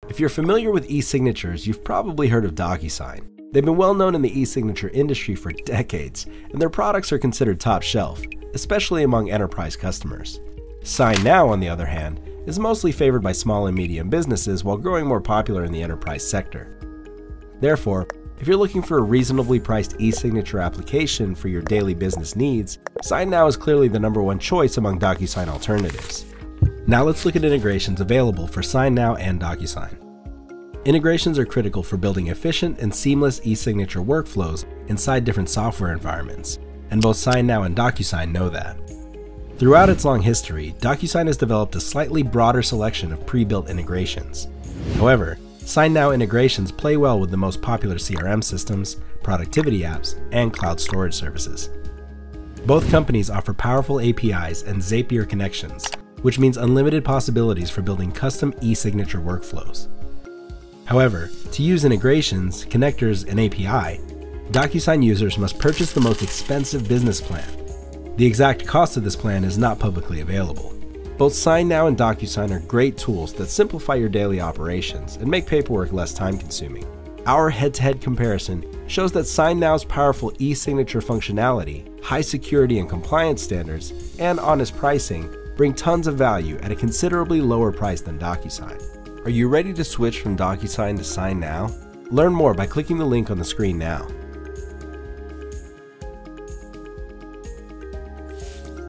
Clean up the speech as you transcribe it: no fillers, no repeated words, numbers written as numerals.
If you're familiar with e-signatures, you've probably heard of DocuSign. They've been well known in the e-signature industry for decades, and their products are considered top shelf, especially among enterprise customers. SignNow, on the other hand, is mostly favored by small and medium businesses while growing more popular in the enterprise sector. Therefore, if you're looking for a reasonably priced e-signature application for your daily business needs, SignNow is clearly the #1 choice among DocuSign alternatives. Now let's look at integrations available for SignNow and DocuSign. Integrations are critical for building efficient and seamless e-signature workflows inside different software environments, and both SignNow and DocuSign know that. Throughout its long history, DocuSign has developed a slightly broader selection of pre-built integrations. However, SignNow integrations play well with the most popular CRM systems, productivity apps, and cloud storage services. Both companies offer powerful APIs and Zapier connections, which means unlimited possibilities for building custom e-signature workflows. However, to use integrations, connectors, and API, DocuSign users must purchase the most expensive business plan. The exact cost of this plan is not publicly available. Both SignNow and DocuSign are great tools that simplify your daily operations and make paperwork less time-consuming. Our head-to-head comparison shows that SignNow's powerful e-signature functionality, high security and compliance standards, and honest pricing bring tons of value at a considerably lower price than DocuSign. Are you ready to switch from DocuSign to SignNow? Learn more by clicking the link on the screen now.